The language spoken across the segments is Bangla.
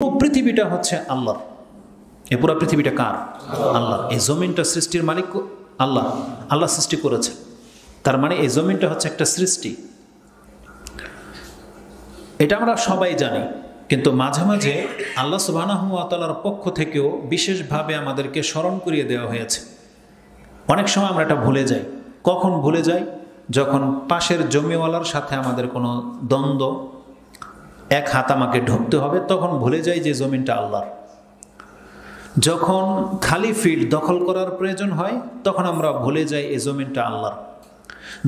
পৃথিবীটা হচ্ছে আল্লাহর। এই পুরো পৃথিবীটা কার? আল্লাহর। এই জমিনটা সৃষ্টির মালিক আল্লাহ। আল্লাহ সৃষ্টি করেছে, তার মানে এই জমিনটা হচ্ছে একটা সৃষ্টি। এটা আমরা সবাই জানি, কিন্তু মাঝে মাঝে আল্লাহ সুবহানাহু ওয়া তাআলার পক্ষ থেকেও বিশেষভাবে আমাদেরকে স্মরণ করিয়ে দেওয়া হয়েছে। অনেক সময় আমরা এটা ভুলে যাই। কখন ভুলে যাই? যখন পাশের জমিওয়ালার সাথে আমাদের কোনো দ্বন্দ্ব, এক হাত আমাকে ঢুকতে হবে, তখন ভুলে যাই যে জমিনটা আল্লাহর। যখন খালি ফিল্ড দখল করার প্রয়োজন হয়, তখন আমরা ভুলে যাই এই জমিনটা আল্লাহর।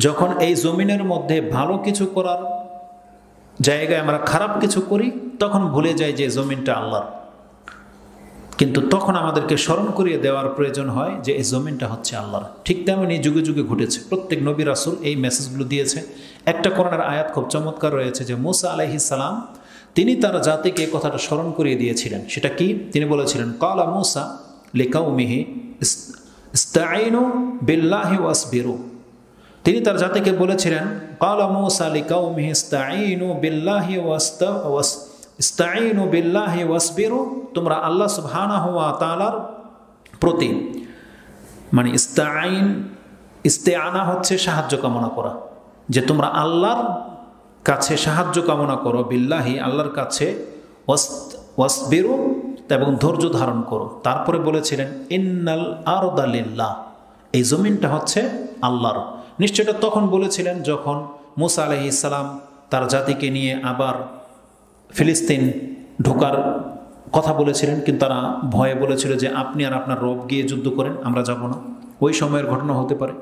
যখন এই জমিনের মধ্যে ভালো কিছু করার জায়গায় আমরা খারাপ কিছু করি, তখন ভুলে যাই যে জমিনটা আল্লাহর। কিন্তু তখন আমাদেরকে স্মরণ করিয়ে দেওয়ার প্রয়োজন হয় যে এই জমিনটা হচ্ছে আল্লাহর। ঠিক তেমনি যুগে যুগে ঘটেছে, প্রত্যেক নবী রাসূল এই মেসেজগুলো দিয়েছে। একটা কোরআনের আয়াত খুব চমৎকার রয়েছে যে মুসা আলাইহিস সালাম তিনি তার জাতিকে এই কথাটা স্মরণ করিয়ে দিয়েছিলেন। সেটা কি? তিনি বলেছিলেন, ক্বালা মুসা লিকাউমিহি ইসতাঈনু বিল্লাহি ওয়াসবিরু। তিনি তার জাতিকে বলেছিলেন, ক্বালা মুসা লিকাউমিহি ইসতাঈনু বিল্লাহি ইসতাঈনু বিল্লাহি ওয়াসবিরু, তোমরা আল্লাহ সুবহানাহু ওয়া তাআলার প্রতি, মানে ইস্তেআনা হচ্ছে সাহায্য কামনা করা, যে তোমরা আল্লাহর কাছে সাহায্য কামনা করো, বিল্লাহি আল্লাহর কাছে, ওয়াসবিরু এবং ধৈর্য ধারণ করো। তারপরে বলেছিলেন ইন্নাল আরদা লিল্লাহ, এই জমিনটা হচ্ছে আল্লাহর। নিশ্চয়টা তখন বলেছিলেন যখন মুসা আলাইহিস সালাম তার জাতিকে নিয়ে আবার ফিলিস্তিন ঢোকার কথা বলেছিলেন, কিন্তু তারা ভয়ে বলেছিল যে আপনি আর আপনার রব গিয়ে যুদ্ধ করেন, আমরা যাব না। ওই সময়ের ঘটনা হতে পারে,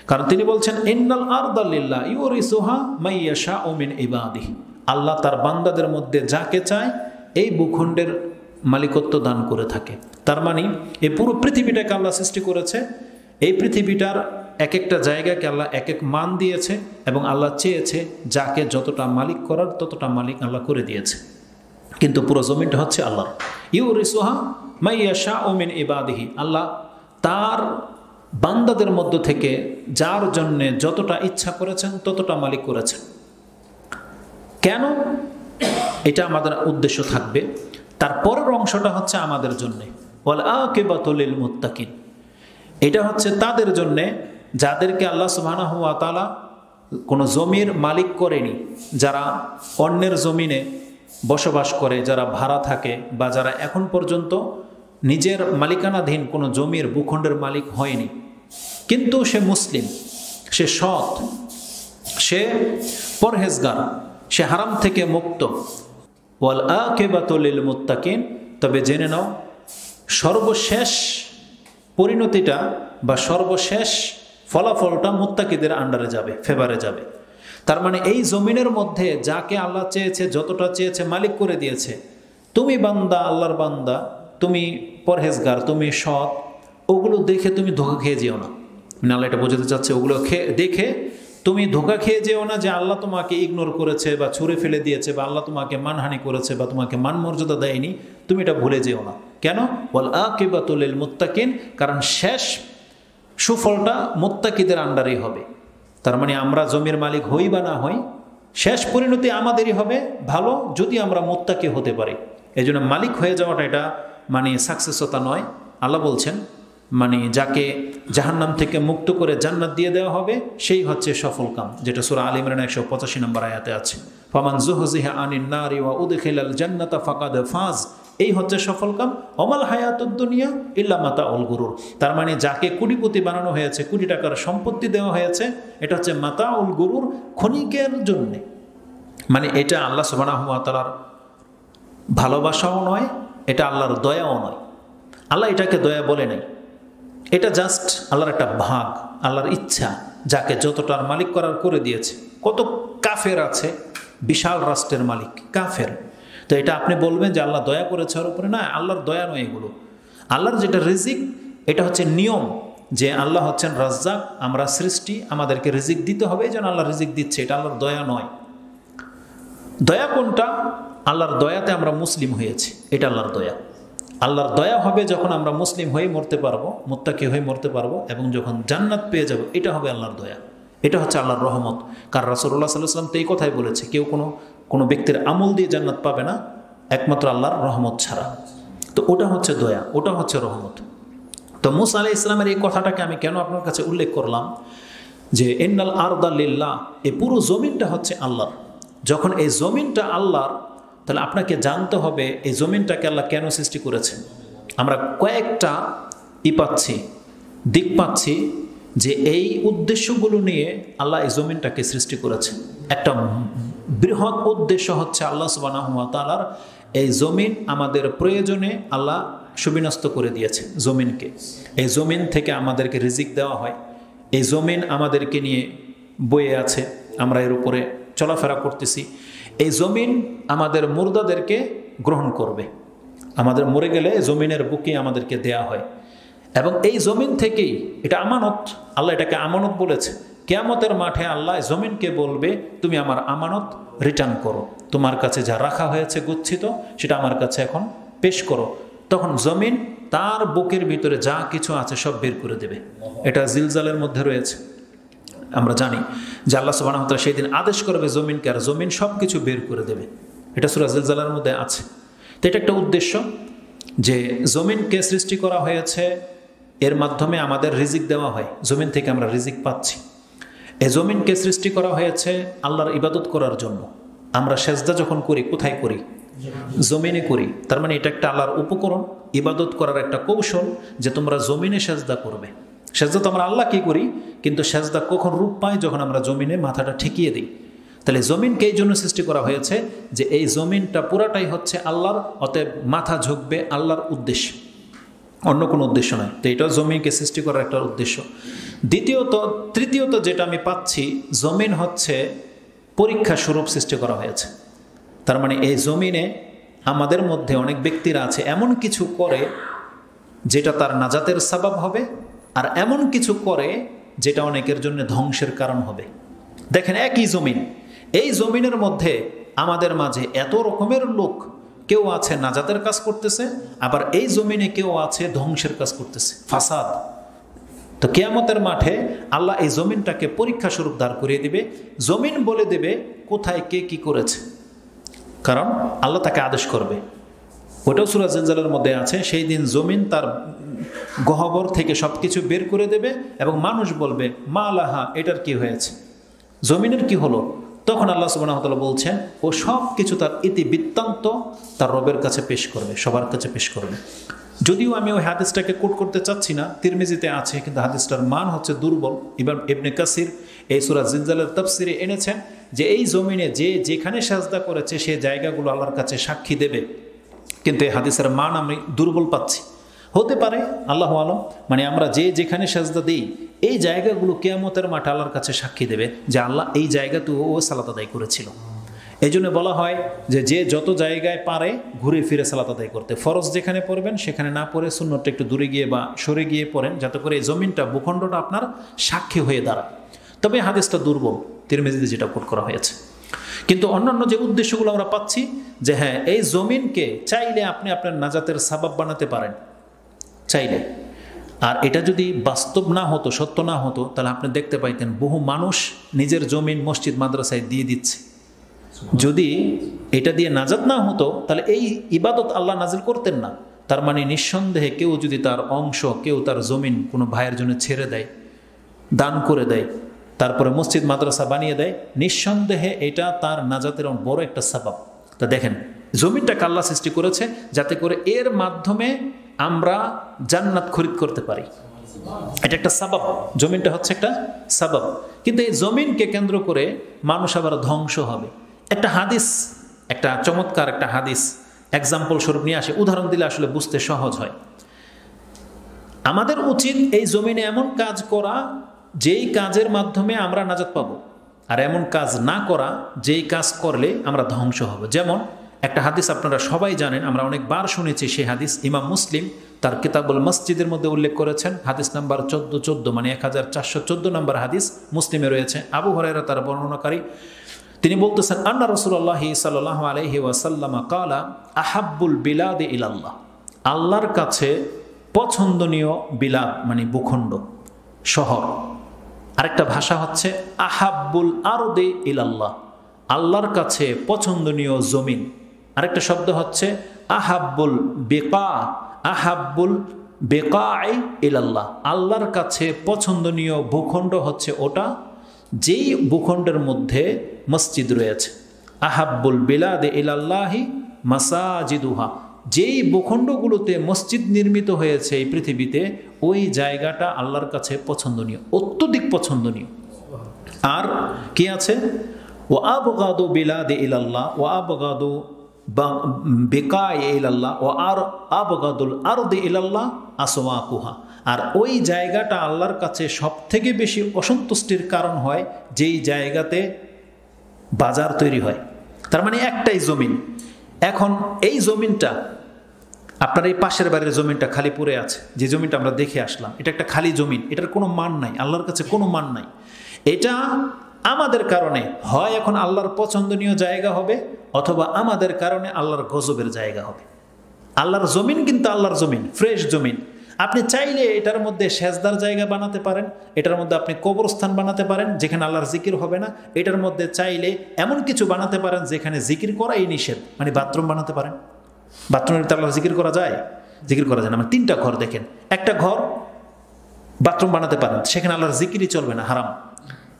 কারণ তিনি বলছেন ইন্নাল আরদা লিল্লাহ ইউরিসুহা মান ইয়াশাউ মিন ইবাদিহি, আল্লাহ তার বান্দাদের মধ্যে যাকে চায় এই ভূখণ্ডের মালিকত্ব দান করে থাকে। তার মানে এই পুরো পৃথিবীটাকে আল্লাহ সৃষ্টি করেছে। এই পৃথিবীটার এক একটা জায়গাকে আল্লাহ এক এক মান দিয়েছে, এবং আল্লাহ চেয়েছে যাকে যতটা মালিক করার ততটা মালিক আল্লাহ করে দিয়েছে। কিন্তু পুরো জমিনটা হচ্ছে আল্লাহর। ইউরিসুহা মান ইয়াশাউ মিন ইবাদিহি, আল্লাহ তার বান্দাদের মধ্য থেকে যার জন্যে যতটা ইচ্ছা করেছেন ততটা মালিক করেছেন। কেন? এটা আমাদের উদ্দেশ্য থাকবে। তারপরের অংশটা হচ্ছে আমাদের জন্যে, ওয়াল আকিবাতু লিল মুত্তাকিন, এটা হচ্ছে তাদের জন্যে যাদেরকে আল্লাহ সুবহানাহু ওয়া তাআলা কোনো জমির মালিক করেনি, যারা অন্যের জমিনে বসবাস করে, যারা ভাড়া থাকে, বা যারা এখন পর্যন্ত নিজের মালিকানাধীন কোনো জমির ভূখণ্ডের মালিক হয়নি, কিন্তু সে মুসলিম, সে সৎ, সে পরহেজগার, সে হারাম থেকে মুক্ত। ওয়াল আকিবাতু লিল মুত্তাকিন, তবে জেনে নাও সর্বশেষ পরিণতিটা বা সর্বশেষ ফলাফলটা মুত্তাকিদের আন্ডারে যাবে, ফেভারে যাবে। তার মানে এই জমিনের মধ্যে যাকে আল্লাহ চেয়েছে, যতটা চেয়েছে মালিক করে দিয়েছে। তুমি বান্দা, আল্লাহর বান্দা, তুমি পরহেজগার, তুমি সৎ, ওগুলো দেখে তুমি ধোঁকা খেয়ে যেও না। মানে আল্লাহ এটা বোঝাতে চাচ্ছে, ওগুলো দেখে তুমি ধোঁকা খেয়ে যেও না যে আল্লাহ তোমাকে ইগনোর করেছে বা ছুঁড়ে ফেলে দিয়েছে, বা আল্লাহ তোমাকে মানহানি করেছে বা তোমাকে মান মর্যাদা দেয়নি, তুমি এটা ভুলে যেও না। কেন? ওয়াল আকিবাতু লিল মুত্তাকিন, কারণ শেষ সুফলটা মুত্তাকিদের আন্ডারেই হবে। তার মানে আমরা জমির মালিক হই বা না হই, শেষ পরিণতি আমাদেরই হবে ভালো, যদি আমরা মুত্তাকি হতে পারি। এই জন্য মালিক হয়ে যাওয়াটা এটা মানে সাকসেসতা নয়। আল্লাহ বলছেন মানে যাকে জাহান্নাম থেকে মুক্ত করে জান্নাত দিয়ে দেওয়া হবে সেই হচ্ছে সফল কাম, যেটা সূরা আলে ইমরান 185 নম্বর আয়াতে আছে। ফামান যুহজিহা আনিন নারি ওয়া উদখিলাল জান্নাতা ফাকাদ ফাজ, এই হচ্ছে সফল কাম। অমাল হায়াতুদ দুনিয়া ইল্লা মাতাউল গুরুর, তার মানে যাকে কোটিপতি বানানো হয়েছে, কোটি টাকার সম্পত্তি দেওয়া হয়েছে, এটা হচ্ছে মাতাউল গুরুর, ক্ষণিকের জন্যে। মানে এটা আল্লাহ সুবহানাহু ওয়া তাআলার ভালোবাসাও নয়, এটা আল্লাহর দয়াও নয়। আল্লাহ এটাকে দয়া বলে নাই, এটা জাস্ট আল্লাহর একটা ভাগ, আল্লাহর ইচ্ছা, যাকে যতটার মালিক করার করে দিয়েছে। কত কাফের আছে বিশাল রাষ্ট্রের মালিক, কাফের। তো এটা আপনি বলবেন যে আল্লাহ দয়া করেছে ওর উপরে? না, আল্লাহর দয়া নয় এগুলো। আল্লাহর যেটা রিজিক, এটা হচ্ছে নিয়ম, যে আল্লাহ হচ্ছেন রাজ্জাক, আমরা সৃষ্টি, আমাদেরকে রিজিক দিতে হবে, যেন আল্লাহ রিজিক দিচ্ছে, এটা আল্লাহর দয়া নয়। দয়া কোনটা? আল্লাহর দয়াতে আমরা মুসলিম হয়েছি, এটা আল্লাহর দয়া। আল্লাহর দয়া হবে যখন আমরা মুসলিম হয়ে মরতে পারবো, মুত্তাকি হয়ে মরতে পারবো, এবং যখন জান্নাত পেয়ে যাব, এটা হবে আল্লাহর দয়া। এটা হচ্ছে আল্লাহর রহমত। কারণ রাসূলুল্লাহ সাল্লাল্লাহু আলাইহি ওয়াসাল্লাম তো এই কথাই বলেছে, কেউ কোনো ব্যক্তির আমল দিয়ে জান্নাত পাবে না, একমাত্র আল্লাহর রহমত ছাড়া। তো ওটা হচ্ছে দয়া, ওটা হচ্ছে রহমত। তো মূসা আলাইহিস সালামের এই কথাটাকে আমি কেন আপনার কাছে উল্লেখ করলাম যে ইন্নাল আরদা লিল্লাহ, এই পুরো জমিনটা হচ্ছে আল্লাহর। যখন এই জমিনটা আল্লাহর, তাহলে আপনাকে জানতে হবে এই জমিনটাকে আল্লাহ কেন সৃষ্টি করেছেন। আমরা কয়েকটা দিক পাচ্ছি যে এই উদ্দেশ্যগুলো নিয়ে আল্লাহ এই জমিনটাকে সৃষ্টি করেছেন। একটা বৃহৎ উদ্দেশ্য হচ্ছে আল্লাহ সুবহানাহু ওয়া তাআলার এই জমিন আমাদের প্রয়োজনে আল্লাহ সুবিন্যস্ত করে দিয়েছে জমিনকে। এই জমিন থেকে আমাদেরকে রিজিক দেওয়া হয়, এই জমিন আমাদেরকে নিয়ে বয়ে আছে, আমরা এর উপরে চলাফেরা করতেছি। এই জমিন আমাদের মুর্দাদেরকে গ্রহণ করবে, আমাদের মরে গেলে জমিনের বুকে আমাদেরকে দেয়া হয়। এবং এই জমিন থেকেই, এটা আমানত, আল্লাহ এটাকে আমানত বলেছে। কিয়ামতের মাঠে আল্লাহ জমিনকে বলবে তুমি আমার আমানত রিটার্ন করো, তোমার কাছে যা রাখা হয়েছে গচ্ছিত সেটা আমার কাছে এখন পেশ করো। তখন জমিন তার বুকের ভিতরে যা কিছু আছে সব বের করে দেবে। এটা জিলজালের মধ্যে রয়েছে। আমরা জানি যে আল্লাহ সুবহানাহু ওয়া তাআলা সেই দিন আদেশ করবে জমিনকে, আর জমিন সব কিছু বের করে দেবে। এটা সূরা জিলজালের মধ্যে আছে। তো এটা একটা উদ্দেশ্য যে জমিনকে সৃষ্টি করা হয়েছে, এর মাধ্যমে আমাদের রিজিক দেওয়া হয়, জমিন থেকে আমরা রিজিক পাচ্ছি। এই জমিনকে সৃষ্টি করা হয়েছে আল্লাহর ইবাদত করার জন্য। আমরা সেজদা যখন করি কোথায় করি? জমিনে করি। তার মানে এটা একটা আল্লাহর উপকরণ, ইবাদত করার একটা কৌশল যে তোমরা জমিনে সেজদা করবে। সেজদা তো আমরা আল্লাহ কি করি, কিন্তু সেজদা কখন রূপ পায়? যখন আমরা জমিনে মাথাটা ঠেকিয়ে দিই। তাহলে জমিনকে এই জন্য সৃষ্টি করা হয়েছে যে এই জমিনটা পুরাটাই হচ্ছে আল্লাহর, অতএব মাথা ঝুঁকবে আল্লাহর উদ্দেশ্য, অন্য কোনো উদ্দেশ্য নয়। তো এটাও জমিনকে সৃষ্টি করার একটা উদ্দেশ্য। তৃতীয়ত যেটা আমি পাচ্ছি, জমিন হচ্ছে পরীক্ষা স্বরূপ সৃষ্টি করা হয়েছে। তার মানে এই জমিনে আমাদের মধ্যে অনেক ব্যক্তিরা আছে এমন কিছু করে যেটা তার নাজাতের সাবাব হবে, আর এমন কিছু করে যেটা অনেকের জন্য ধ্বংসের কারণ হবে। দেখেন একই জমিন, এই জমিনের মধ্যে আমাদের মাঝে এত রকমের লোক, কেউ আছে নাজাতের কাজ করতেছে, আবার এই জমিনে কেউ আছে ধ্বংসের কাজ করতেছে, ফাসাদ। তো কিয়ামতের মাঠে আল্লাহ এই জমিনটাকে পরীক্ষা স্বরূপ দাঁড় করিয়ে দিবে। জমিন বলে দেবে কোথায় কে কি করেছে, কারণ আল্লাহ তাকে আদেশ করবে। ওটাও সূরা জিলজালের মধ্যে আছে। সেই দিন জমিন তার গহ্বর থেকে সবকিছু বের করে দেবে এবং মানুষ বলবে মা লাহা, এটার কি হয়েছে, জমিনের কি হলো? তখন আল্লাহ সুবহানাহু ওয়া তাআলা বলছেন ও সব কিছু তার ইতিবৃত্তান্ত তার রবের কাছে পেশ করবে, সবার কাছে পেশ করবে। যদিও আমি ওই হাদিসটাকে কোট করতে চাচ্ছি না, তিরমিজিতে আছে, কিন্তু হাদিসটার মান হচ্ছে দুর্বল। এবার ইবনে কাসির এই সূরা জিলজালের তাফসিরে এনেছেন যে এই জমিনে যে যেখানে সাজদা করেছে সে জায়গাগুলো আল্লাহর কাছে সাক্ষী দেবে, কিন্তু এই হাদিসের মান আমি দুর্বল পাচ্ছি। হতে পারে, আল্লাহু আলম, মানে আমরা যে যেখানে সাজদা দিই এই জায়গাগুলো কিয়ামতের মাঠে আল্লাহর কাছে সাক্ষী দেবে যে আল্লাহ এই জায়গাতেও ও সালাত আদায় করেছিল। এই জন্য বলা হয় যে যে যত জায়গায় পারে ঘুরে ফিরে সালাত আদায় করতে। ফরজ যেখানে পড়বেন সেখানে না পড়ে সুন্নতটা একটু দূরে গিয়ে বা সরে গিয়ে পড়েন, যাতে করে এই জমিনটা, ভূখণ্ডটা আপনার সাক্ষী হয়ে দাঁড়ায়। তবে হাদিসটা দুর্বল, তিরমিজিতে যেটা কোট করা হয়েছে। কিন্তু অন্যান্য যে উদ্দেশ্যগুলো আমরা পাচ্ছি যে হ্যাঁ, এই জমিনকে চাইলে আপনি আপনার নাজাতের সাবাব বানাতে পারেন, চাইলে। আর এটা যদি বাস্তব না হতো, সত্য না হতো, তাহলে আপনি দেখতে পাইতেন বহু মানুষ নিজের জমিন মসজিদ মাদ্রাসায় দিয়ে দিচ্ছে। যদি এটা দিয়ে নাজাত না হতো তাহলে এই ইবাদত আল্লাহ নাজিল করতেন না। তার মানে নিঃসন্দেহে কেউ যদি তার অংশ, কেউ তার জমিন কোনো ভাইয়ের জন্য ছেড়ে দেয়, দান করে দেয়, তারপরে মসজিদ মাদ্রাসা বানিয়ে দেয়, নিঃসন্দেহে এটা তার নাজাতের বড় একটা সাবাব। তা দেখেন, জমিনটাকে আল্লাহ সৃষ্টি করেছে যাতে করে এর মাধ্যমে আমরা জান্নাত খরিদ করতে পারি। এটা একটা সাবাব, জমিনটা হচ্ছে একটা সাবাব। কিন্তু এই জমিনকে কেন্দ্র করে মানুষ আবার ধ্বংস হবে। একটা হাদিস, একটা চমৎকার একটা হাদিস এক্সাম্পল স্বরূপ নিয়ে আসে, উদাহরণ দিলে আসলে বুঝতে সহজ হয়। আমাদের উচিত এই জমিনে এমন কাজ করা যেই কাজের মাধ্যমে আমরা নাজাত পাবো, আর এমন কাজ না করা যেই কাজ করলে আমরা ধ্বংস হব। যেমন একটা হাদিস আপনারা সবাই জানেন, আমরা অনেকবার শুনেছি সেই হাদিস। ইমাম মুসলিম তার কিতাবুল মসজিদের মধ্যে উল্লেখ করেছেন, হাদিস নাম্বার 1414, মানে 1414 নম্বর হাদিস মুসলিমে রয়েছে। আবু হুরায়রা তার বর্ণনাকারী, তিনি বলতেছেন আন্না রাসূলুল্লাহ সাল্লাল্লাহু আলাইহি ওয়াসাল্লাম ক্বালা আহাব্বুল বিলাদি ইলাল্লাহ, আল্লাহর কাছে পছন্দনীয় বিলাদ মানে ভূখণ্ড, শহর। আরেকটা ভাষা হচ্ছে আহাব্বুল আরদি ইলাল্লাহ, আল্লাহর কাছে পছন্দনীয় জমিন। আরেকটা শব্দ হচ্ছে আহাব্বুল বিকা, আহাব্বুল বিকাই ইলাল্লাহ, আল্লাহর কাছে পছন্দনীয় ভূখণ্ড হচ্ছে ওটা যেই ভূখণ্ডের মধ্যে মসজিদ রয়েছে। আহাব্বুল বিলাদে ইলাল্লাহি মাসাজিদুহা, যেই ভূখণ্ডগুলোতে মসজিদ নির্মিত হয়েছে এই পৃথিবীতে, ওই জায়গাটা আল্লাহর কাছে পছন্দনীয়, অত্যধিক পছন্দনীয়। আর কি আছে? ও আবগাদু বিলাদে ইলাল্লাহ ও আবগাদু বিকায় ইলাল্লাহ ও আর আবগাদুল আরদি ইলাল্লাহ আসওয়াকুহা, আর ওই জায়গাটা আল্লাহর কাছে সব থেকে বেশি অসন্তুষ্টির কারণ হয় যেই জায়গাতে বাজার তৈরি হয়। তার মানে একটাই জমিন। এখন এই জমিনটা, আপনার এই পাশের বাড়ির জমিনটা খালি পড়ে আছে, যে জমিনটা আমরা দেখে আসলাম, এটা একটা খালি জমিন, এটার কোনো মান নাই, আল্লাহর কাছে কোনো মান নাই। এটা আমাদের কারণে হয় এখন আল্লাহর পছন্দনীয় জায়গা হবে, অথবা আমাদের কারণে আল্লাহর গজবের জায়গা হবে। আল্লাহর জমিন কিন্তু আল্লাহর জমিন, ফ্রেশ জমিন। আপনি চাইলে এটার মধ্যে সেজদার জায়গা বানাতে পারেন, এটার মধ্যে আপনি কবরস্থান বানাতে পারেন যেখানে আল্লাহর জিকির হবে না, এটার মধ্যে চাইলে এমন কিছু বানাতে পারেন যেখানে জিকির করাই নিষেধ, মানে বাথরুম বানাতে পারেন। বাথরুমের তো আল্লাহর জিকির করা যায়? জিকির করা যায় না। মানে 3টা ঘর দেখেন, একটা ঘর বাথরুম বানাতে পারেন, সেখানে আল্লাহর জিকিরই চলবে না, হারাম।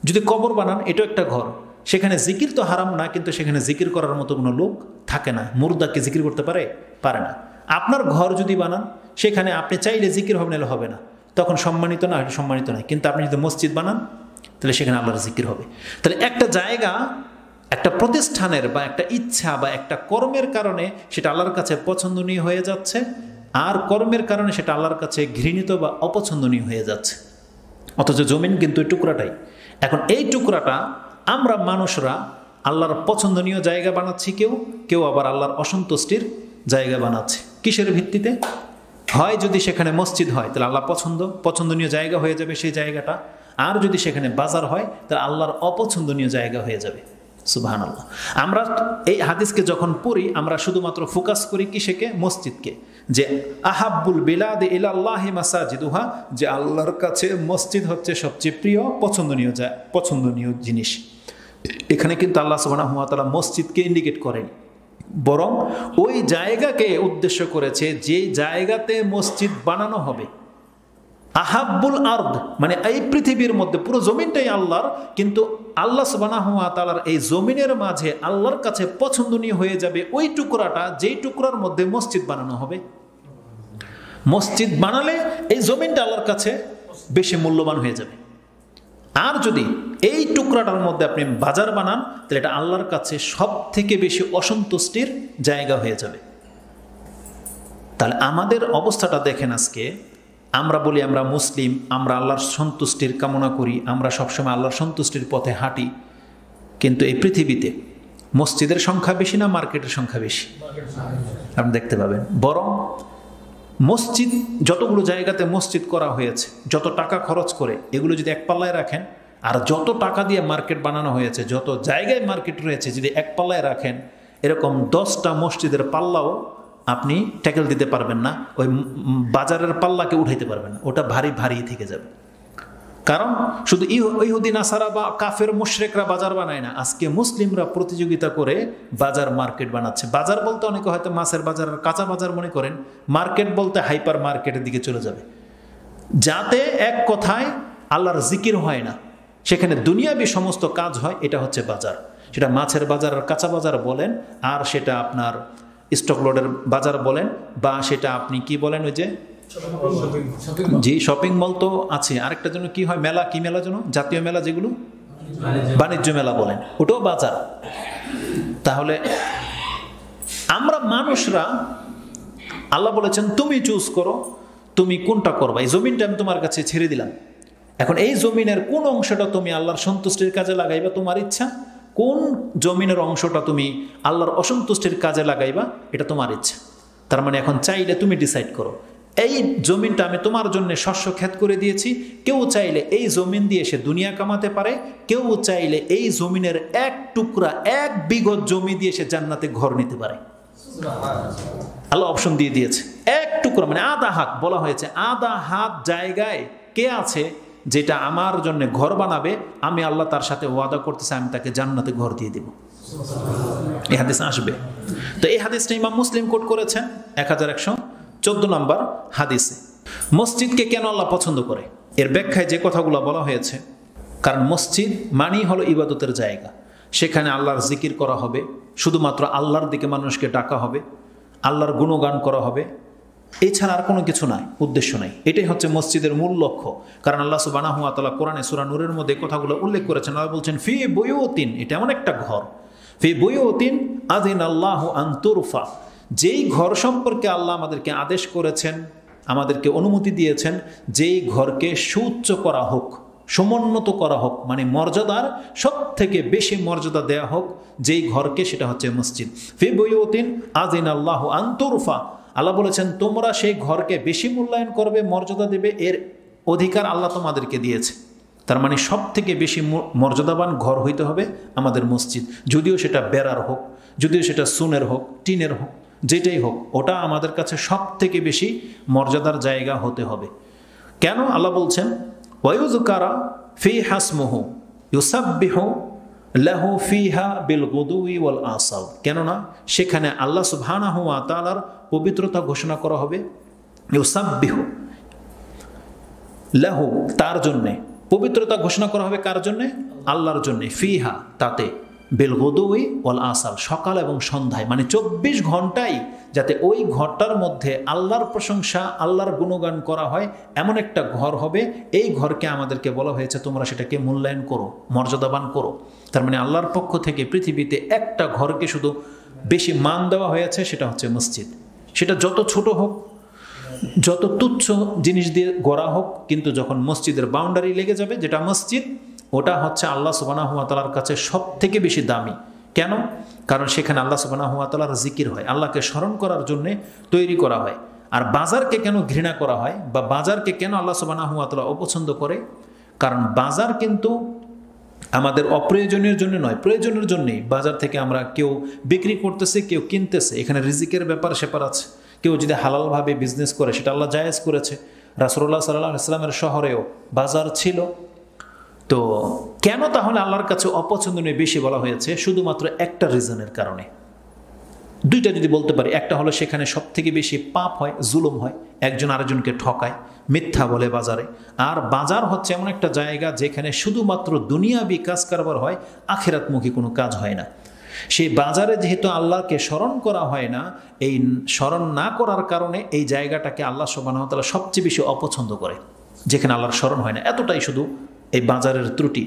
যদি কবর বানান, এটাও একটা ঘর, সেখানে জিকির তো হারাম না, কিন্তু সেখানে জিকির করার মতো কোনো লোক থাকে না। মুর্দাকে জিকির করতে পারে না। আপনার ঘর যদি বানান, সেখানে আপনি চাইলে জিকির হবে, নাহলে হবে না, তখন সম্মানিত না, সম্মানিত নয়। কিন্তু আপনি যদি মসজিদ বানান, তাহলে সেখানে আল্লাহর জিকির হবে। তাহলে একটা জায়গা, একটা প্রতিষ্ঠানের বা একটা ইচ্ছা বা একটা কর্মের কারণে সেটা আল্লাহর কাছে পছন্দনীয় হয়ে যাচ্ছে, আর কর্মের কারণে সেটা আল্লাহর কাছে ঘৃণিত বা অপছন্দনীয় হয়ে যাচ্ছে। অথচ জমিন কিন্তু এই টুকরাটাই। এখন এই টুকরাটা আমরা মানুষরা আল্লাহর পছন্দনীয় জায়গা বানাচ্ছি, কেউ আবার আল্লাহর অসন্তুষ্টির জায়গা বানাচ্ছে। কিসের ভিত্তিতে? হয় যদি সেখানে মসজিদ হয়, তাহলে আল্লাহ পছন্দনীয় জায়গা হয়ে যাবে সেই জায়গাটা, আর যদি সেখানে বাজার হয়, তাহলে আল্লাহর অপছন্দনীয় জায়গা হয়ে যাবে। সুবহানাল্লাহ। আমরা এই হাদিসকে যখন পড়ি, আমরা শুধুমাত্র ফোকাস করি কিসেকে? মসজিদকে, যে আহাব্বুল বিলাদে ইলাল্লাহি মাসাজিদুহা, যে আল্লাহর কাছে মসজিদ হচ্ছে সবচেয়ে প্রিয় পছন্দনীয় জিনিস। এখানে কিন্তু আল্লাহ সুবহানাহু ওয়া তাআলা মসজিদকে ইন্ডিকেট করেন, বরং ওই জায়গাকে উদ্দেশ্য করেছে যে জায়গাতে মসজিদ বানানো হবে। আহাব্বুল আরদ মানে এই পৃথিবীর মধ্যে পুরো জমিনটাই আল্লাহর, কিন্তু আল্লাহ সুবহানাহু ওয়া তাআলার এই জমিনের মাঝে আল্লাহর কাছে পছন্দনীয় হয়ে যাবে ওই টুকরাটা, যেই টুকরার মধ্যে মসজিদ বানানো হবে। মসজিদ বানালে এই জমিনটা আল্লাহর কাছে বেশি মূল্যবান হয়ে যাবে। আর যদি এই টুকরাটার মধ্যে আপনি বাজার বানান, তাহলে এটা আল্লাহর কাছে সব থেকে বেশি অসন্তুষ্টির জায়গা হয়ে যাবে। তাহলে আমাদের অবস্থাটা দেখেন আজকে। আমরা বলি আমরা মুসলিম, আমরা আল্লাহর সন্তুষ্টির কামনা করি, আমরা সবসময় আল্লাহর সন্তুষ্টির পথে হাঁটি, কিন্তু এই পৃথিবীতে মসজিদের সংখ্যা বেশি না মার্কেটের সংখ্যা বেশি? আপনি দেখতে পাবেন। বরং মসজিদ, যতগুলো জায়গাতে মসজিদ করা হয়েছে, যত টাকা খরচ করে, এগুলো যদি এক পাল্লায় রাখেন, আর যত টাকা দিয়ে মার্কেট বানানো হয়েছে, যত জায়গায় মার্কেট রয়েছে, যদি এক পাল্লায় রাখেন, এরকম 10টা মসজিদের পাল্লাও আপনি ট্যাকেল দিতে পারবেন না, ওই বাজারের পাল্লাকে উঠাইতে পারবেন না, ওটা ভারী ভারী থেকে যাবে। কারণ শুধু ইহুদি নাসারা বা কাফের মুশরিকরা বাজার বানায় না, আজকে মুসলিমরা প্রতিযোগিতা করে বাজার মার্কেট বানাচ্ছে। বাজার বলতে অনেকে হয়তো মাছের বাজার আর কাঁচা বাজার মনে করেন, মার্কেট বলতে হাইপার মার্কেটের দিকে চলে যাবে, যাতে এক কথায় আল্লাহর জিকির হয় না, সেখানে দুনিয়াবি সমস্ত কাজ হয়। এটা হচ্ছে বাজার। সেটা মাছের বাজার আর কাঁচা বাজার বলেন, আর সেটা আপনার স্টক লোডের বাজার বলেন, বা সেটা আপনি কি বলেন, ওই যে জি শপিং মল তো আছে, আরেকটা জন্য কি হয় মেলা, কি মেলা যেন, জাতীয় মেলা, যেগুলো বাণিজ্য মেলা বলেন, ওটাও বাজার। তাহলে আমরা মানুষরা, আল্লাহ বলেছেন তুমি চুজ করো, তুমি কোনটা করবা। এই জমিনটা আমি তোমার কাছে ছেড়ে দিলাম, এখন এই জমিনের কোন অংশটা তুমি আল্লাহর সন্তুষ্টির কাজে লাগাইবা, তোমার ইচ্ছা। কোন জমিনের অংশটা তুমি আল্লাহর অসন্তুষ্টির কাজে লাগাইবা, এটা তোমার ইচ্ছা। তার মানে এখন চাইলে তুমি ডিসাইড করো, এই জমিনটা আমি তোমার জন্য শস্য ক্ষেত করে দিয়েছি। কেউ চাইলে এই জমিন দিয়ে সে দুনিয়া কামাতে পারে, কেউ চাইলে এই জমিনের এক টুকরা, 1 বিঘত জমি দিয়ে সে জান্নাতে ঘর নিতে পারে। আল্লাহ অপশন দিয়ে দিয়েছে। এক টুকরা মানে আধা হাত, বলা হয়েছে আধা হাত জায়গায় কে আছে যেটা আমার জন্য ঘর বানাবে, আমি আল্লাহ তার সাথে ওয়াদা করতেছি, আমি তাকে জান্নাতে ঘর দিয়ে দেব। এই হাদিস আসবে। তো এই হাদিসটা ইমাম মুসলিম কোট করেছেন 1114 নম্বর হাদিসে। মসজিদকে কেন আল্লাহ পছন্দ করে, এর ব্যাখ্যায় যে কথাগুলো বলা হয়েছে, কারণ মসজিদ মানেই হলো ইবাদতের জায়গা। সেখানে আল্লাহর জিকির করা হবে, শুধুমাত্র আল্লাহর দিকে মানুষকে ডাকা হবে, আল্লাহর গুণগান করা হবে, এছাড়া আর কোনো কিছু নাই, উদ্দেশ্য নাই। এটাই হচ্ছে মসজিদের মূল লক্ষ্য। কারণ আল্লাহ সুবহানাহু ওয়া তাআলা কোরআনে সূরা নূরের মধ্যে কথাগুলো উল্লেখ করেছেন। আল্লাহ বলছেন ফি বুয়ুতিন, এটা এমন একটা ঘর, ফি বুয়ুতিন আযিনাল্লাহু আন তুরফা, যেই ঘর সম্পর্কে আল্লাহ আমাদেরকে আদেশ করেছেন, আমাদেরকে অনুমতি দিয়েছেন, যেই ঘরকে সুউচ্চ করা হোক, সমুন্নত করা হোক, মানে মর্যাদার সব থেকে বেশি মর্যাদা দেয়া হোক যেই ঘরকে, সেটা হচ্ছে মসজিদ। ফি বুয়ুতিন আযিনাল্লাহু আন তুরফা, আল্লাহ বলেছেন তোমরা সেই ঘরকে বেশি মূল্যায়ন করবে, মর্যাদা দেবে, এর অধিকার আল্লাহ তোমাদেরকে দিয়েছে। তার মানে সব থেকে বেশি মর্যাদাবান ঘর হইতে হবে আমাদের মসজিদ, যদিও সেটা বেড়ার হোক, যদিও সেটা সুনের হোক, টিনের হোক, যেটাই হোক, ওটা আমাদের কাছে সব থেকে বেশি মর্যাদার জায়গা হতে হবে। কেন আল্লাহ বলছেন ওয়ায়ুযকারা ফি হাসমুহু ইউসাব্বিহু লাহু ফিহা বিল গুদুই ওয়াল আসাল, কেননা সেখানে আল্লাহ সুবহানাহু ওয়া তাআলার পবিত্রতা ঘোষণা করা হবে। ইউসাব্বিহু লাহু, তার জন্যে পবিত্রতা ঘোষণা করা হবে, কার জন্যে? আল্লাহর জন্যে। ফিহা, তাতে, বিল গুদুই ওয়াল আসাল, সকাল এবং সন্ধ্যায়, মানে 24 ঘন্টায় যাতে ওই ঘরটার মধ্যে আল্লাহর প্রশংসা, আল্লাহর গুণগান করা হয়, এমন একটা ঘর হবে। এই ঘরকে আমাদেরকে বলা হয়েছে তোমরা সেটাকে মূল্যায়ন করো, মর্যাদাবান করো। তার মানে আল্লাহর পক্ষ থেকে পৃথিবীতে একটা ঘরকে শুধু বেশি মান দেওয়া হয়েছে, সেটা হচ্ছে মসজিদ। সেটা যত ছোট হোক, যত তুচ্ছ জিনিস দিয়ে গড়া হোক, কিন্তু যখন মসজিদের বাউন্ডারি লেগে যাবে, যেটা মসজিদ, ওটা হচ্ছে আল্লাহ সুবহানাহু ওয়া তাআলার কাছে সব থেকে বেশি দামি। কেন? কারণ সেখানে আল্লাহ সুবহানাহু ওয়া তাআলার জিকির হয়, আল্লাহকে স্মরণ করার জন্য তৈরি করা হয়। আর বাজারকে কেন ঘৃণা করা হয়, বা বাজারকে কেন আল্লাহ সুবহানাহু ওয়া তাআলা অপছন্দ করে? কারণ বাজার কিন্তু আমাদের অপ্রয়োজনীয় জন্য নয়, প্রয়োজনের জন্যই বাজার থেকে আমরা কেউ বিক্রি করতেছে, কেউ কিনতেছে। এখানে রিজিকের ব্যাপার স্যাপার আছে। কেউ যদি হালালভাবে বিজনেস করে, সেটা আল্লাহ জায়েজ করেছে। রাসূলুল্লাহ সাল্লাল্লাহু আলাইহি ওয়াসাল্লামের শহরেও বাজার ছিল। তো কেন তাহলে আল্লাহর কাছে অপছন্দনীয় বেশি বলা হয়েছে? শুধুমাত্র একটা রিজনের কারণে। দুইটা যদি বলতে পারি, একটা হলো সেখানে সব থেকে বেশি পাপ হয়, জুলুম হয়, একজন আরেকজনকে ঠকায়, মিথ্যা বলে বাজারে। আর বাজার হচ্ছে এমন একটা জায়গা যেখানে শুধুমাত্র দুনিয়াবি কাজ কারবার হয়, আখিরাতমুখী কোনো কাজ হয় না। সেই বাজারে যেহেতু আল্লাহকে স্মরণ করা হয় না, এই স্মরণ না করার কারণে এই জায়গাটাকে আল্লাহ সুবহানাহু ওয়া তাআলা সবচেয়ে বেশি অপছন্দ করে, যেখানে আল্লাহর স্মরণ হয় না। এতটাই শুধু এই বাজারের ত্রুটি।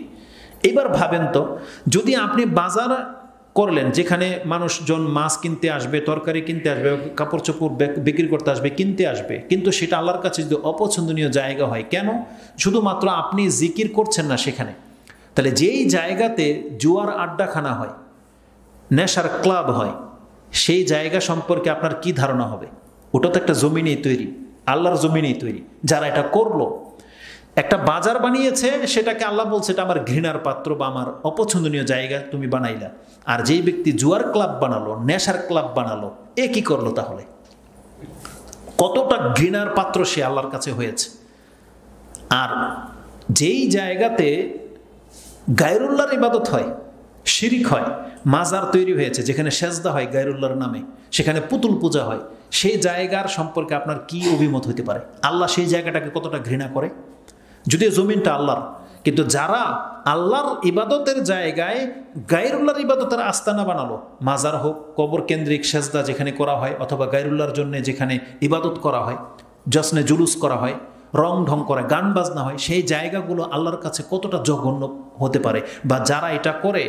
এবার ভাবেন তো, যদি আপনি বাজার করলেন যেখানে মানুষজন মাছ কিনতে আসবে, তরকারি কিনতে আসবে, কাপড় চোপড় বিক্রি করতে আসবে, কিনতে আসবে, কিন্তু সেটা আল্লাহর কাছে যদি অপছন্দনীয় জায়গা হয়, কেন? শুধুমাত্র আপনি জিকির করছেন না সেখানে। তাহলে যেই জায়গাতে জুয়ার আড্ডাখানা হয়, নেশার ক্লাব হয়, সেই জায়গা সম্পর্কে আপনার কি ধারণা হবে? ওটা তো একটা জমিনেই তৈরি, আল্লাহর জমিনেই তৈরি। যারা এটা করলো, একটা বাজার বানিয়েছে, সেটাকে আল্লাহ বলছে এটা আমার ঘৃণার পাত্র বা আমার অপছন্দনীয় জায়গা তুমি বানাইলা। আর যেই ব্যক্তি জুয়ার ক্লাব বানালো, নেশার ক্লাব বানালো, এ কি করলো তাহলে? কতটা ঘৃণার পাত্র সে আল্লাহর কাছে হয়েছে। আর যেই জায়গাতে গায়রুল্লাহর ইবাদত হয়, শিরিক হয়, মাজার তৈরি হয়েছে, যেখানে সেজদা হয় গায়রুল্লাহর নামে, সেখানে পুতুল পূজা হয়, সেই জায়গার সম্পর্কে আপনার কি অভিমত হতে পারে? আল্লাহ সেই জায়গাটাকে কতটা ঘৃণা করে? যদিও জমিনটা আল্লাহর, কিন্তু যারা আল্লাহর ইবাদতের জায়গায় গায়রুল্লাহর ইবাদতের আস্তানা বানালো, মাজার হোক, কবর কেন্দ্রিক সেজদা যেখানে করা হয়, অথবা গায়রুল্লাহর জন্য যেখানে ইবাদত করা হয়, জশ্নে জুলুস করা হয়, রং ঢং করা, গান বাজনা হয়, সেই জায়গাগুলো আল্লাহর কাছে কতটা জঘন্য হতে পারে, বা যারা এটা করে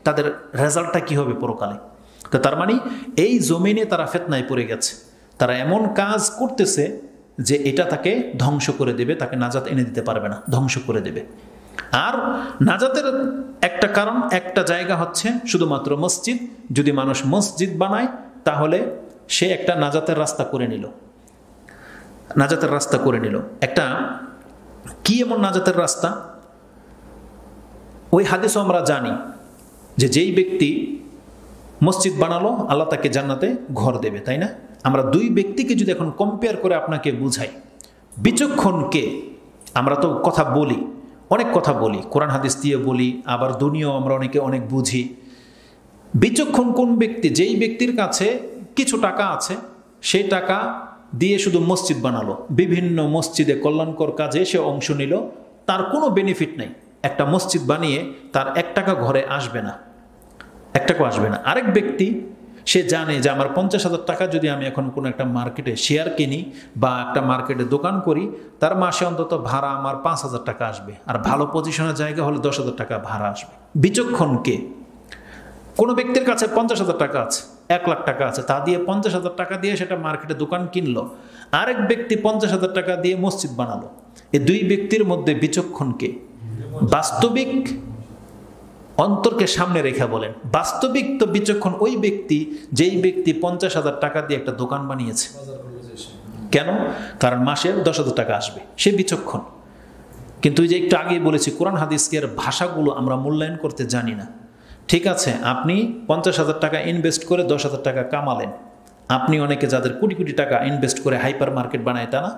তাদের রেজাল্টটা কি হবে পরকালে? তো তার মানে এই জমিনে তারা ফিতনায় পড়ে গেছে। তারা এমন কাজ করতেছে যে এটা তাকে ধ্বংস করে দেবে, তাকে নাজাত এনে দিতে পারবে না, ধ্বংস করে দেবে। আর নাজাতের একটা কারণ, একটা জায়গা হচ্ছে শুধুমাত্র মসজিদ। যদি মানুষ মসজিদ বানায়, তাহলে সে একটা নাজাতের রাস্তা করে নিল, নাজাতের রাস্তা করে নিল। একটা কি এমন নাজাতের রাস্তা? ওই হাদিসও আমরা জানি যে যেই ব্যক্তি মসজিদ বানালো, আল্লাহ তাকে জান্নাতে ঘর দেবে, তাই না? আমরা দুই ব্যক্তিকে যদি এখন কম্পেয়ার করে আপনাকে বুঝাই, বিচক্ষণ কে? আমরা তো কথা বলি, অনেক কথা বলি, কোরআন হাদিস দিয়ে বলি, আবার দুনিয়াও আমরা অনেকে অনেক বুঝি। বিচক্ষণ কোন ব্যক্তি? যেই ব্যক্তির কাছে কিছু টাকা আছে, সেই টাকা দিয়ে শুধু মসজিদ বানালো, বিভিন্ন মসজিদে কল্যাণকর কাজে সে অংশ নিল, তার কোনো বেনিফিট নেই। একটা মসজিদ বানিয়ে তার 1 টাকা ঘরে আসবে না, 1 টাকা আসবে না। আরেক ব্যক্তি সে জানে যে আমার 50,000 টাকা যদি আমি এখন কোনো একটা মার্কেটে শেয়ার কিনি বা একটা মার্কেটে দোকান করি, তার মাসে অন্তত ভাড়া আমার 5,000 টাকা আসবে, আর ভালো পজিশনের জায়গা হলে 10,000 টাকা ভাড়া আসবে। বিচক্ষণ কে? কোনো ব্যক্তির কাছে 50,000 টাকা আছে, 1 লাখ টাকা আছে, তা দিয়ে 50,000 টাকা দিয়ে সেটা মার্কেটে দোকান কিনলো। আরেক ব্যক্তি 50,000 টাকা দিয়ে মসজিদ বানালো। এই দুই ব্যক্তির মধ্যে বিচক্ষণ কে? বাস্তবিক অন্তরকে সামনে রেখে বলেন, বাস্তবিক তো বিচক্ষণ ওই ব্যক্তি যেই ব্যক্তি 50,000 টাকা দিয়ে একটা দোকান বানিয়েছে। কেন? কারণ মাসে 10,000 টাকা আসবে, সে বিচক্ষণ। কিন্তু যে একটু আগে বলেছি, কোরআন হাদিসের ভাষাগুলো আমরা মূল্যায়ন করতে জানি না। ঠিক আছে, আপনি 50,000 টাকা ইনভেস্ট করে 10,000 টাকা কামালেন। আপনি অনেকে যাদের কোটি কোটি টাকা ইনভেস্ট করে হাইপার মার্কেট বানায়, তা না?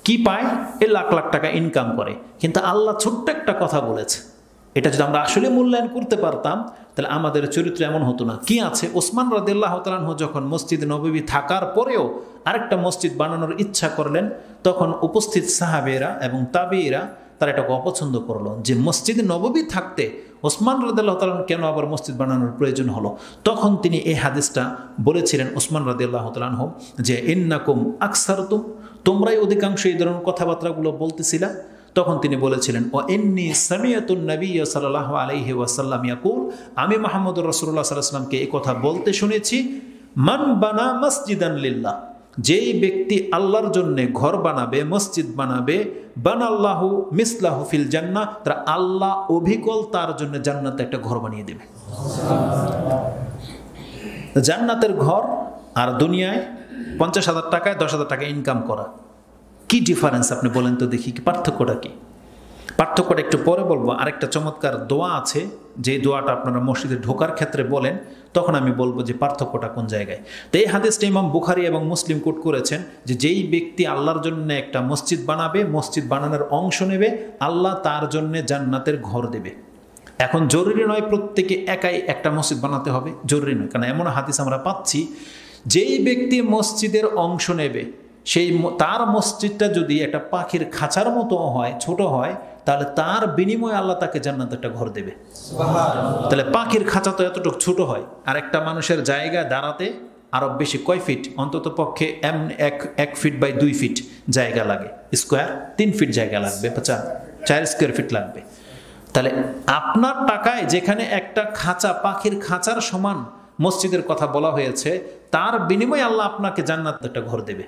কি পায়? এ লাখ লাখ টাকা ইনকাম করে। কিন্তু আল্লাহ ছোট্ট একটা কথা বলেছে, এটা যদি আমরা আসলে মূল্যায়ন করতে পারতাম তাহলে আমাদের চরিত্র এমন হতো না। কি আছে? ওসমান রাদিয়াল্লাহু তাআলা আনহু যখন মসজিদ নববী থাকার পরেও আরেকটা মসজিদ বানানোর ইচ্ছা করলেন, তখন উপস্থিত সাহাবেরা এবং তাবেঈরা তারা এটাকে অপছন্দ করলো, যে মসজিদ নববী থাকতে ওসমান রাদিয়াল্লাহু তাআলা কেন আবার মসজিদ বানানোর প্রয়োজন হলো। তখন তিনি এই হাদিসটা বলেছিলেন, ওসমান রাদিয়াল্লাহু তাআলা আনহু, যে ইন্নাকুম আকসারতুম, তোমরাই অধিকাংশ এই ধরনের কথাবার্তাগুলো বলতেছিলা। তখন তিনি বলেছিলেন, ও ইন্নী সামিআতুন নবী সাল্লাল্লাহু আলাইহি ওয়াসাল্লাম ইয়াকুল, আমি মুহাম্মদুর রাসূলুল্লাহ সাল্লাল্লাহু আলাইহি ওয়াসাল্লামকে এই কথা বলতে শুনেছি, মান বানা মসজিদান লিল্লাহ, যেই ব্যক্তি আল্লাহর জন্য ঘর বানাবে, মসজিদ বানাবে, বানাল্লাহু মিসলাহু ফিল জান্নাহ, তার আল্লাহ অবিকল তার জন্য জান্নাতে একটা ঘর বানিয়ে দেবে। জান্নাতের ঘর আর দুনিয়ায় 50,000 টাকায় 10,000 টাকা ইনকাম করা, কি ডিফারেন্স আপনি বলেন তো দেখি, পার্থক্যটা কি? পার্থক্যটা একটু পরে বলবো। আরেকটা চমৎকার দোয়া আছে, যে দোয়াটা আপনারা মসজিদে ঢোকার ক্ষেত্রে বলেন, তখন আমি বলবো যে পার্থক্যটা কোন জায়গায়। তো এই হাদিসটা ইমাম বুখারী এবং মুসলিম কোট করেছেন, যে যেই ব্যক্তি আল্লাহর জন্য একটা মসজিদ বানাবে, মসজিদ বানানোর অংশ নেবে, আল্লাহ তার জন্য জান্নাতের ঘর দেবে। এখন জরুরি নয় প্রত্যেকে একাই একটা মসজিদ বানাতে হবে, জরুরি নয়। কারণ এমন হাদিস আমরা পাচ্ছি, যেই ব্যক্তি মসজিদের অংশ নেবে, সেই তার মসজিদটা যদি একটা পাখির খাঁচার মতো হয়, ছোট হয়, তাহলে তার বিনিময়ে আল্লাহ তাকে জান্নাতে একটা ঘর দেবে। তাহলে পাখির খাঁচা তো এতটুকু ছোট হয়, আর একটা মানুষের জায়গায় দাঁড়াতে আরো বেশি কয় ফিট? অন্তত পক্ষে 1 ফিট বাই 2 ফিট জায়গা লাগে, স্কোয়ার 3 ফিট জায়গা লাগবে, 4 স্কোয়ার ফিট লাগবে। তাহলে আপনার টাকায় যেখানে একটা খাঁচা, পাখির খাঁচার সমান মসজিদের কথা বলা হয়েছে, তার বিনিময়ে আল্লাহ আপনাকে জান্নাতে একটা ঘর দেবে।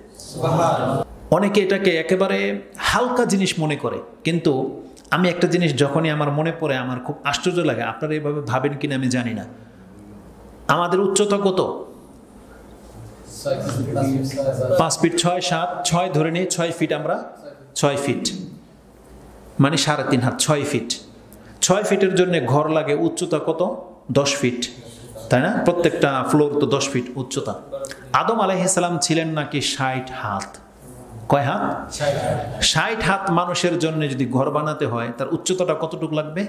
অনেকে এটাকে একেবারে হালকা জিনিস মনে করে, কিন্তু আমি একটা জিনিস যখনই আমার মনে পড়ে আমার খুব আশ্চর্য লাগে। আপনারা এইভাবে ভাবেন কিনা আমি জানি না। আমাদের উচ্চতা কত? 5 ফিট 6, 7, 6 ধরে নিই, 6 ফিট। আমরা 6 ফিট মানে 3.5 হাত, 6 ফিট। 6 ফিটের জন্য ঘর লাগে উচ্চতা কত? 10 ফিট, তাই না? প্রত্যেকটা ফ্লোর তো 10 ফিট উচ্চতা। আদম আলাইহিস সালাম ছিলেন নাকি 60 হাত? কয় হাত? 60 হাত মানুষের জন্য যদি ঘর বানাতে হয়, তার উচ্চতাটা কতটুকু লাগবে?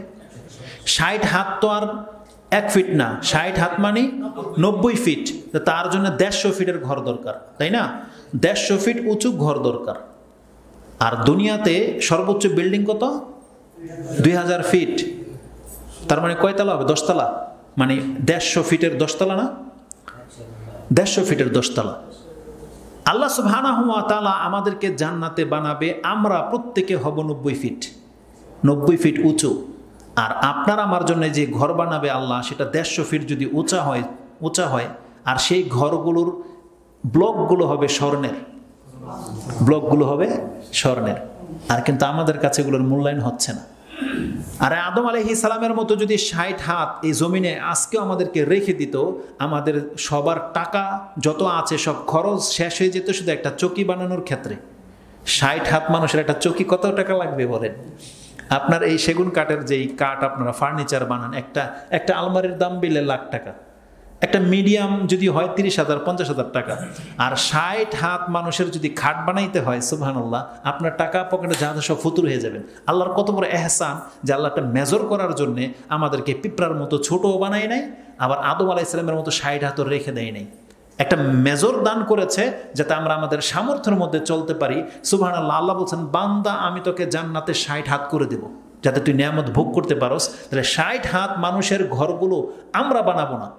60 হাত তো আর 1 ফিট না, 60 হাত মানে 90 ফিট। তার জন্য 150 ফিটের ঘর দরকার, তাই না? 150 ফিট উঁচু ঘর দরকার। আর দুনিয়াতে সর্বোচ্চ বিল্ডিং কত? 2000 ফিট। তার মানে কয়তলা হবে? 10 তলা। মানে 150 ফিটের 10 তলা না? 150 ফিটের 10 তলা। আল্লাহ সুবহানাহু ওয়া তাআলা আমাদেরকে জান্নাতে বানাবে, আমরা প্রত্যেকে হব 90 ফিট, 90 ফিট উঁচু। আর আপনার আমার জন্য যে ঘর বানাবে আল্লাহ, সেটা 150 ফিট যদি উঁচা হয়, আর সেই ঘরগুলোর ব্লকগুলো হবে স্বর্ণের, ব্লকগুলো হবে স্বর্ণের। আর কিন্তু আমাদের কাছে এগুলোর মূল্যায়ন হচ্ছে না। আর আদম আলাইহিস সালামের মতো যদি 60 হাত এই জমিনে আজকেও আমাদেরকে রেখে দিত, আমাদের সবার টাকা যত আছে সব খরচ শেষ হয়ে যেত শুধু একটা চৌকি বানানোর ক্ষেত্রে। 60 হাত মানুষের একটা চৌকি কত টাকা লাগবে বলেন? আপনার এই সেগুন কাঠের যেই কাঠ আপনারা ফার্নিচার বানান, একটা আলমারির দাম বিলে লাখ টাকা। একটা মিডিয়াম যদি হয় 30,000 50,000 টাকা। আর 60 হাত মানুষের যদি খাট বানাইতে হয়, সুবহানাল্লাহ, আপনার টাকা পকেটে যা সব ফুতুর হয়ে যাবেন। আল্লাহর কত বড় এহসান যে আল্লাহ একটা মেজর করার জন্য আমাদেরকে পিঁপড়ার মতো ছোটও বানায় নাই, আবার আদম আলাইহিস সালামের মতো 60 হাতও রেখে দেয় নাই। একটা মেজর দান করেছে যাতে আমরা আমাদের সামর্থ্যের মধ্যে চলতে পারি। সুবহানাল্লাহ, আল্লাহ বলছেন, বান্দা আমি তোকে জান্নাতে 60 হাত করে দেব যাতে তুই নিয়ামত ভোগ করতে পারোস। তাহলে 60 হাত মানুষের ঘরগুলো আমরা বানাবো না,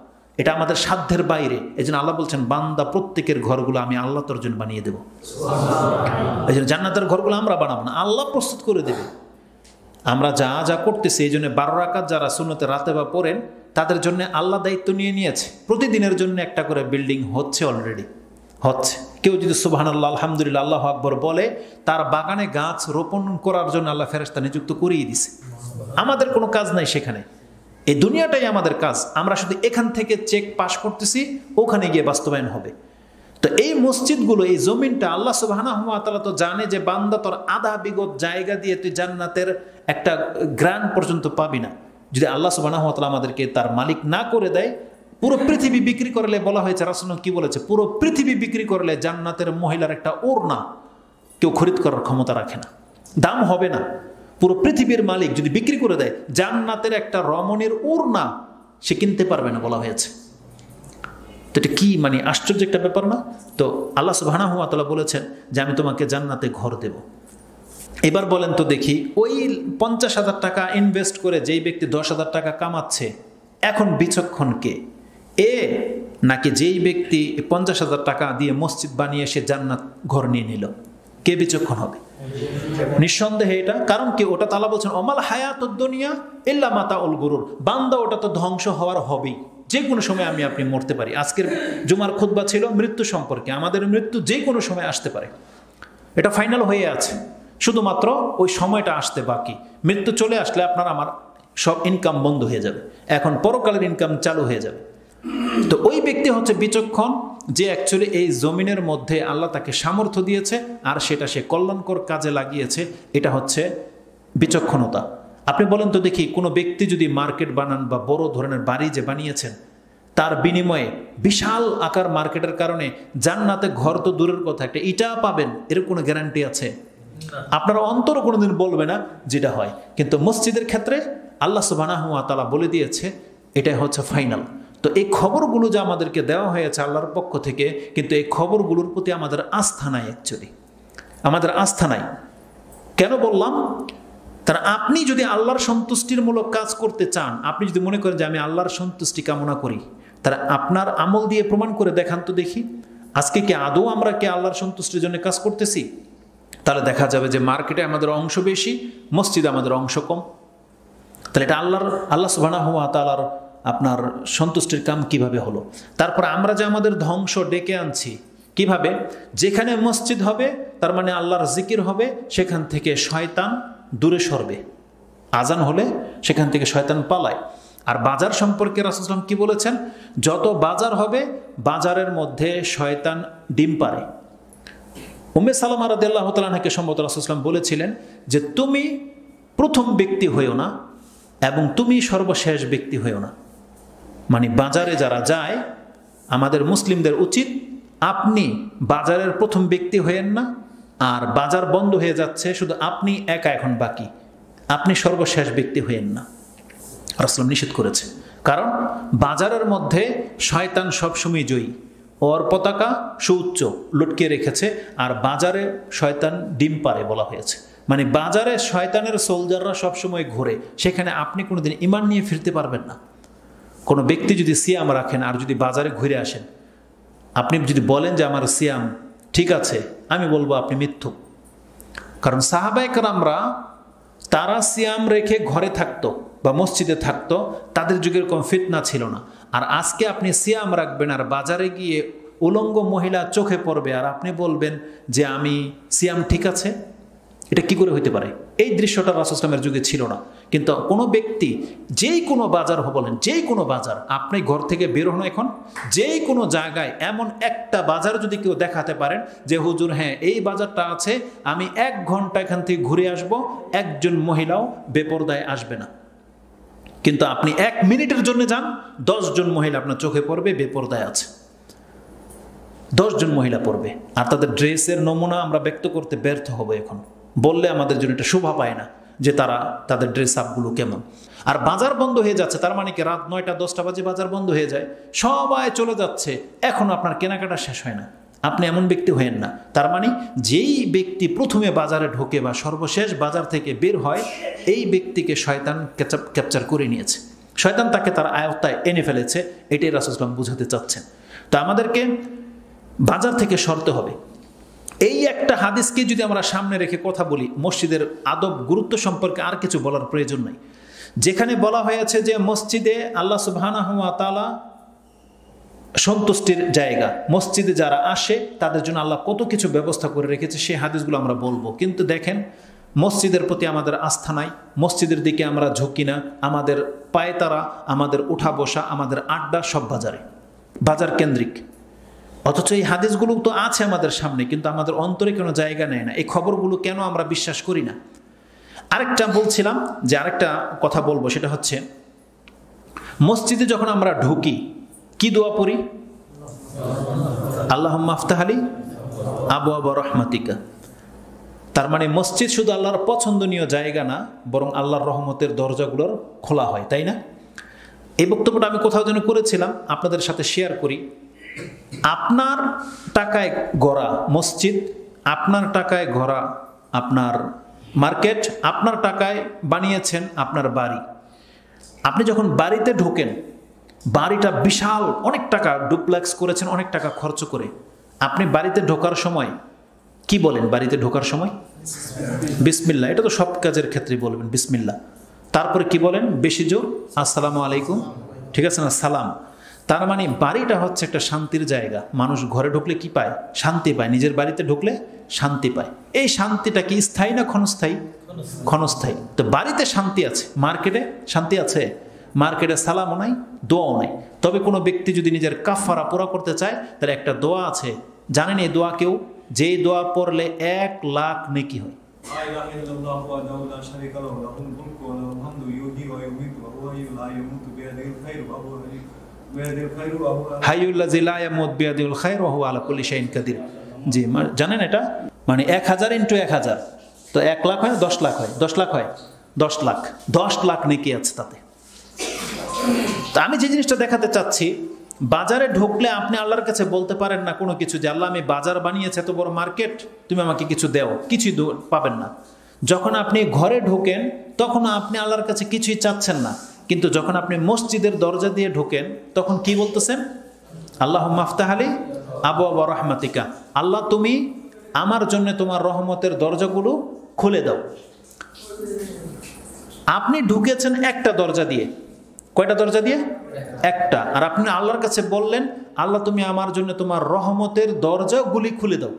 এটা আমাদের সাধ্যের বাইরে। এই জন্য আল্লাহ বলছেন, বান্দা প্রত্যেকের ঘরগুলো আমি আল্লাহ তোর জন্য বানিয়ে দেবো। এই জন্য জান্নাতের ঘরগুলো আমরা বানাবো না, আল্লাহ প্রস্তুত করে দেবে। আমরা যা যা করতেছি, এই জন্য 12 রাকাত যারা সুন্নতে রাতে বা পড়েন তাদের জন্য আল্লাহ দায়িত্ব নিয়ে নিয়েছে। প্রতিদিনের জন্য একটা করে বিল্ডিং হচ্ছে, অলরেডি হচ্ছে। কেউ যদি সুবহানাল্লাহ আলহামদুলিল্লাহ আল্লাহু আকবার বলে, তার বাগানে গাছ রোপণ করার জন্য আল্লাহ ফেরেশতা নিযুক্ত করিয়ে দিছে। আমাদের কোনো কাজ নাই সেখানে, এই দুনিয়াটাই আমাদের কাজ। আমরা শুধু এখান থেকে চেক পাস করতেছি, ওখানে গিয়ে বাস্তবায়ন হবে। তো এই মসজিদগুলো, এই জমিনটা আল্লাহ সুবহানাহু ওয়া তাআলা তো জানে যে বান্দা তোর আধা বিগত জায়গা দিয়ে তুই জান্নাতের একটা গ্রান পর্যন্ত পাবি না। যদি আল্লাহ সুবহানাহু ওয়া তাআলা আমাদেরকে তার মালিক না করে দেয়, পুরো পৃথিবী বিক্রি করলে, বলা হয়েছে রাসূলুল্লাহ কি বলেছে, পুরো পৃথিবী বিক্রি করলে জান্নাতের মহিলার একটা ওড়না কেউ খরিদ করার ক্ষমতা রাখে না, দাম হবে না। পুরো পৃথিবীর মালিক যদি বিক্রি করে দেয়, জান্নাতের একটা রমণীর ওড়না সে কিনতে পারবে না, বলা হয়েছে। তো এটা কি মানে আশ্চর্য একটা ব্যাপার না? তো আল্লাহ সুবহানাহু ওয়া তাআলা বলেছেন যে আমি তোমাকে জান্নাতে ঘর দেব। এবার বলেন তো দেখি, ওই 50,000 টাকা ইনভেস্ট করে যেই ব্যক্তি 10,000 টাকা কামাচ্ছে, এখন বিচক্ষণ কে, এ নাকি যেই ব্যক্তি 50,000 টাকা দিয়ে মসজিদ বানিয়ে সে জান্নাত ঘর নিয়ে নিল? কে বিচক্ষণ হবে? নিঃসন্দেহে এটা। কারণ কি, ওটা তাআলা বলছেন ওমাল হায়াতুদ দুনিয়া ইল্লা মাতাউল গুরুর। বান্দা ওটা তো ধ্বংস হওয়ার হবেই, যে কোনো সময় আমি আপনি মরতে পারি। আজকের জুমার খুতবা ছিল মৃত্যু সম্পর্কে। আমাদের মৃত্যু যে কোনো সময় আসতে পারে, এটা ফাইনাল হয়ে আছে, শুধুমাত্র ওই সময়টা আসতে বাকি। মৃত্যু চলে আসলে আপনার আমার সব ইনকাম বন্ধ হয়ে যাবে, এখন পরকালের ইনকাম চালু হয়ে যাবে। তো ওই ব্যক্তি হচ্ছে বিচক্ষণ, যে অ্যাকচুয়ালি এই জমিনের মধ্যে আল্লাহ তাকে সামর্থ্য দিয়েছে আর সেটা সে কল্যাণকর কাজে লাগিয়েছে। এটা হচ্ছে বিচক্ষণতা। আপনি বলেন তো দেখি, কোনো ব্যক্তি যদি মার্কেট বানান বা বড় ধরনের বাড়ি যে বানিয়েছেন, তার বিনিময়ে বিশাল আকার মার্কেটের কারণে জান্নাতে ঘর তো দূরের কথা, একটা ইটা পাবেন, এর কোনো গ্যারান্টি আছে? আপনার অন্তরও কোনোদিন বলবে না যেটা হয়। কিন্তু মসজিদের ক্ষেত্রে আল্লাহ সুবহানাহু ওয়া তাআলা বলে দিয়েছে এটাই হচ্ছে ফাইনাল। তো এই খবরগুলো যে আমাদেরকে দেওয়া হয়েছে আল্লাহর পক্ষ থেকে, কিন্তু এই খবরগুলোর প্রতি আমাদের আস্থা নাই। অ্যাকচুয়ালি আমাদের আস্থা নাই। কেন বললাম? তারা আপনি যদি আল্লাহর সন্তুষ্টিরমূলক কাজ করতে চান, আপনি যদি মনে করেন যে আমি আল্লাহর সন্তুষ্টি কামনা করি, তারা আপনার আমল দিয়ে প্রমাণ করে দেখান তো দেখি, আজকে কি আদৌ আমরা কি আল্লাহর সন্তুষ্টির জন্য কাজ করতেছি? তাহলে দেখা যাবে যে মার্কেটে আমাদের অংশ বেশি, মসজিদে আমাদের অংশ কম। তাহলে এটা আল্লাহ সুবহানাহু ওয়া তাআলার আপনার সন্তুষ্টির কাম কিভাবে হলো? তারপর আমরা যে আমাদের ধ্বংস ডেকে আনছি কিভাবে? যেখানে মসজিদ হবে তার মানে আল্লাহর জিকির হবে, সেখান থেকে শয়তান দূরে সরবে। আজান হলে সেখান থেকে শয়তান পালায়। আর বাজার সম্পর্কে রাসূল সাল্লাল্লাহু আলাইহি ওয়াসাল্লাম কি বলেছেন? যত বাজার হবে বাজারের মধ্যে শয়তান ডিম পাড়ে। উম্মে সালামা রাদিয়াল্লাহু তাআলা আনহাকে সম্ভবত রাসূল সাল্লাল্লাহু আলাইহি ওয়াসাল্লাম বলেছিলেন যে তুমি প্রথম ব্যক্তি হইও না এবং তুমি সর্বশেষ ব্যক্তি হইও না। মানে বাজারে যারা যায়, আমাদের মুসলিমদের উচিত আপনি বাজারের প্রথম ব্যক্তি হইয়েন না, আর বাজার বন্ধ হয়ে যাচ্ছে, শুধু আপনি একা এখন বাকি, আপনি সর্বশেষ ব্যক্তি হইয়েন না। রাসূল নিষেধ করেছে, কারণ বাজারের মধ্যে শয়তান সবসময় জয়ী, ওর পতাকা সুউচ্চ লটকে রেখেছে, আর বাজারে শয়তান ডিম পারে বলা হয়েছে। মানে বাজারে শয়তানের সোলজাররা সবসময় ঘোরে, সেখানে আপনি কোনোদিন ঈমান নিয়ে ফিরতে পারবেন না। কোনো ব্যক্তি যদি সিয়াম রাখেন আর যদি বাজারে ঘুরে আসেন, আপনি যদি বলেন যে আমার সিয়াম ঠিক আছে, আমি বলবো আপনি মিথ্যুক। কারণ সাহাবায়ে কেরামরা তারা সিয়াম রেখে ঘরে থাকতো বা মসজিদে থাকতো, তাদের যুগে এরকম ফিতনা ছিল না। আর আজকে আপনি সিয়াম রাখবেন আর বাজারে গিয়ে উলঙ্গ মহিলা চোখে পড়বে আর আপনি বলবেন যে আমি সিয়াম ঠিক আছে, এটা কি করে হইতে পারে? এই দৃশ্যটা রাসূল সাল্লাল্লাহু আলাইহি ওয়াসাল্লামের যুগে ছিল না। কিন্তু কোনো ব্যক্তি যেই কোনো বাজার বলেন, যেই কোনো বাজার, আপনি ঘর থেকে বের হন এখন, যেই কোনো জায়গায় এমন একটা বাজার যদি কেউ দেখাতে পারেন যে হুজুর হ্যাঁ এই বাজারটা আছে, আমি 1 ঘন্টা এখান থেকে ঘুরে আসব, একজন মহিলাও বেপরদায় আসবে না। কিন্তু আপনি 1 মিনিটের জন্য যান, 10 জন মহিলা আপনার চোখে পড়বে বেপরদায় আছে, 10 জন মহিলা পড়বে। আর তাদের ড্রেসের নমুনা আমরা ব্যক্ত করতে ব্যর্থ হব এখন, বললে আমাদের জন্য এটা শোভা পায় না যে তাদের ড্রেস আপগুলো কেমন। আর বাজার বন্ধ হয়ে যাচ্ছে, তার মানে কি রাত 9টা 10টা বাজে বাজার বন্ধ হয়ে যায়, সবাই চলে যাচ্ছে, এখন আপনার কেনাকাটা শেষ হয় না। আপনি এমন ব্যক্তি হয়েন না। তার মানে যেই ব্যক্তি প্রথমে বাজারে ঢোকে বা সর্বশেষ বাজার থেকে বের হয়, এই ব্যক্তিকে শয়তান ক্যাপচার করে নিয়েছে, শয়তান তাকে তার আয়ত্তায় এনে ফেলেছে। এটাই রাসূল সাল্লাল্লাহু আলাইহি ওয়াসাল্লাম বুঝাতে চাচ্ছেন। তো আমাদেরকে বাজার থেকে সরতে হবে। এই একটা হাদিসকে যদি আমরা সামনে রেখে কথা বলি, মসজিদের আদব গুরুত্ব সম্পর্কে আর কিছু বলার প্রয়োজন নাই। যেখানে বলা হয়েছে যে মসজিদে আল্লাহ সুবহানাহু ওয়া তাআলা সন্তুষ্টির জায়গা, মসজিদে যারা আসে তাদের জন্য আল্লাহ কত কিছু ব্যবস্থা করে রেখেছে, সেই হাদিসগুলো আমরা বলবো। কিন্তু দেখেন, মসজিদের প্রতি আমাদের আস্থা নাই, মসজিদের দিকে আমরা ঝুঁকি না, আমাদের পায়তারা, আমাদের উঠা বসা, আমাদের আড্ডা সব বাজার কেন্দ্রিক। অথচ এই হাদিসগুলো তো আছে আমাদের সামনে, কিন্তু আমাদের অন্তরে কোনো জায়গা নেয় না। এই খবরগুলো কেন আমরা বিশ্বাস করি না? আরেকটা বলছিলাম যে আরেকটা কথা বলবো, সেটা হচ্ছে মসজিদে যখন আমরা ঢুকি কি দোয়া পড়ি? আল্লাহুম্মা আফতাহ আলী আবওয়াবা রাহমাতিকা। তার মানে মসজিদ শুধু আল্লাহর পছন্দনীয় জায়গা না, বরং আল্লাহর রহমতের দরজাগুলোর খোলা হয়, তাই না? এই বক্তব্যটা আমি কোথাও যেন করেছিলাম, আপনাদের সাথে শেয়ার করি। আপনার টাকায় গড়া মসজিদ, আপনার টাকায় গড়া আপনার মার্কেট, আপনার টাকায় বানিয়েছেন আপনার বাড়ি। আপনি যখন বাড়িতে ঢোকেন, বাড়িটা বিশাল, অনেক টাকা ডুপ্লেক্স করেছেন, অনেক টাকা খরচ করে। আপনি বাড়িতে ঢোকার সময় কি বলেন? বাড়িতে ঢোকার সময় বিসমিল্লাহ। এটা তো সব কাজের ক্ষেত্রে বলবেন বিসমিল্লাহ। তারপরে কি বলেন? বেশি জোর আসসালামু আলাইকুম, ঠিক আছে না? সালাম। তার মানে বাড়িটা হচ্ছে একটা শান্তির জায়গা। মানুষ ঘরে ঢুকলে কি পায়? শান্তি পায়। নিজের বাড়িতে ঢুকলে শান্তি পায়। এই শান্তিটা কি স্থায়ী না ক্ষণস্থায়ী? ক্ষণস্থায়ী। তো বাড়িতে শান্তি আছে, মার্কেটে শান্তি আছে? মার্কেটে সালামও নাই, দোয়াও নাই। তবে কোনো ব্যক্তি যদি নিজের কাফারা পুরা করতে চায়, তাহলে একটা দোয়া আছে, জানেন এই দোয়া কেউ? যেই দোয়া পড়লে 1 লাখ নেকি হয়। জি, জানেন এটা? মানে 1000 × 1000, তো 1 লাখ হয়, 10 লাখ হয়, 10 লাখ হয়, 10 লাখ, 10 লাখ নেকি আছে তাতে। তা আমি যে জিনিসটা দেখাতে চাচ্ছি, বাজারে ঢুকলে আপনি আল্লাহর কাছে বলতে পারেন না কোনো কিছু যে আল্লাহ আমি বাজার বানিয়েছি, এত বড় মার্কেট, তুমি আমাকে কিছু দেও, কিছুই পাবেন না। যখন আপনি ঘরে ঢোকেন তখন আপনি আল্লাহর কাছে কিছুই চাচ্ছেন না, কিন্তু যখন আপনি মসজিদের দরজা দিয়ে ঢোকেন তখন কি বলতেছেন? আল্লাহুম্মা আফতাহ আলী আবওয়াবা রাহমাতিকা। আল্লাহ তুমি আমার জন্য তোমার রহমতের দরজাগুলো খুলে দাও। আপনি ঢুকেছেন একটা দরজা দিয়ে। কয়টা দরজা দিয়ে? একটা। আর আপনি আল্লাহর কাছে বললেন আল্লাহ তুমি আমার জন্য তোমার রহমতের দরজাগুলি খুলে দাও।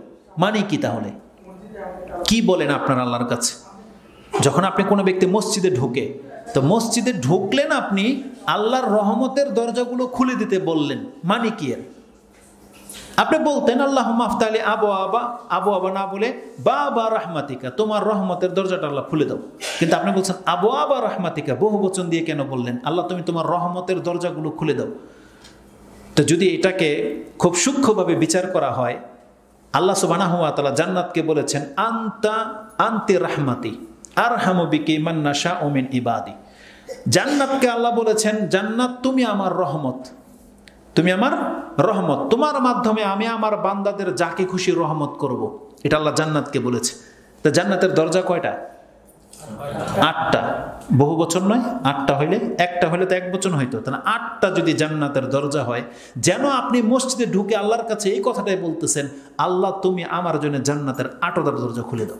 মানে কি? তাহলে কি বলেন আপনার আল্লাহর কাছে? যখন আপনি কোনো ব্যক্তি মসজিদে ঢোকে, তো মসজিদে ঢুকলেন, আপনি আল্লাহর রহমতের দরজাগুলো খুলে দিতে বললেন। মানে কি এর? আপনি বলতেন আল্লাহুম্মা আফতাহ আলী আবওয়াবা না বলে বাবা রাহমাতিকা, তোমার রহমতের দরজাটা আল্লাহ খুলে দাও। কিন্তু আপনি বলছেন আবওয়াবা রাহমাতিকা, বহু বচন দিয়ে কেন বললেন? আল্লাহ তুমি তোমার রহমতের দরজাগুলো খুলে দাও। তো যদি এটাকে খুব সূক্ষ্মভাবে বিচার করা হয়, আল্লাহ সুবহানাহু ওয়া তাআলা জান্নাতকে বলেছেন আনতি রাহমাতি আরহামু বিকি মান নাশাউ মিন ইবাদি। জান্নাতকে আল্লাহ বলেছেন জান্নাত তুমি আমার রহমত, তুমি আমার রহমত, তোমার মাধ্যমে আমি আমার বান্দাদের যাকে খুশি রহমত করব। এটা আল্লাহ জান্নাতকে বলেছে। তো জান্নাতের দরজা কয়টা? 8টা। বহু বচন নয়, 8টা হইলে, একটা হইলে তো 1 বচন হইতো। তাহলে 8টা যদি জান্নাতের দরজা হয়, যেন আপনি মসজিদে ঢুকে আল্লাহর কাছে এই কথাটাই বলতেছেন আল্লাহ তুমি আমার জন্য জান্নাতের 8টা দরজা খুলে দাও।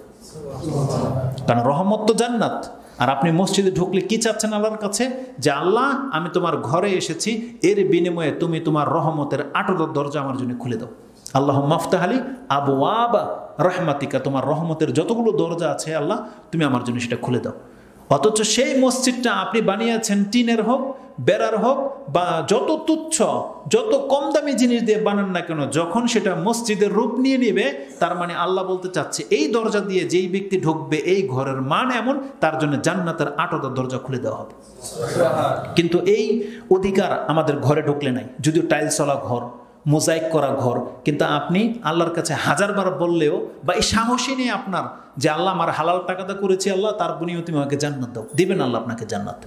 কারণ রহমত তো জান্নাত। আর আপনি মসজিদে ঢুকলে কি চাচ্ছেন আল্লাহর কাছে? যে আল্লাহ আমি তোমার ঘরে এসেছি, এর বিনিময়ে তুমি তোমার রহমতের 8টা দরজা আমার জন্য খুলে দাও। আল্লাহুম্মা আফতাহ আলী আবওয়াবা রাহমাতিকা, তোমার রহমতের যতগুলো দরজা আছে আল্লাহ তুমি আমার জন্য সেটা খুলে দাও। অথচ সেই মসজিদটা আপনি বানিয়েছেন টিনের হোক, বেড়ার হোক, বা যত তুচ্ছ যত কম দামি জিনিস দিয়ে বানান না কেন, যখন সেটা মসজিদের রূপ নিয়ে নেবে, তার মানে আল্লাহ বলতে চাচ্ছে এই দরজা দিয়ে যেই ব্যক্তি ঢুকবে এই ঘরের মান এমন, তার জন্য জান্নাতের 8টা দরজা খুলে দেওয়া হবে। কিন্তু এই অধিকার আমাদের ঘরে ঢুকলে নাই, যদিও টাইলসওয়ালা ঘর, মোজাইক করা ঘর, কিন্তু আপনি আল্লাহর কাছে 1000বার বললেও, বা এই সাহসী নেই আপনার যে আল্লাহ আমার হালাল টাকাটা করেছি, আল্লাহ তার বিনিময়ে তুমি আমাকে জান্নাত দাও, দিবেন আল্লাহ আপনাকে জান্নাত।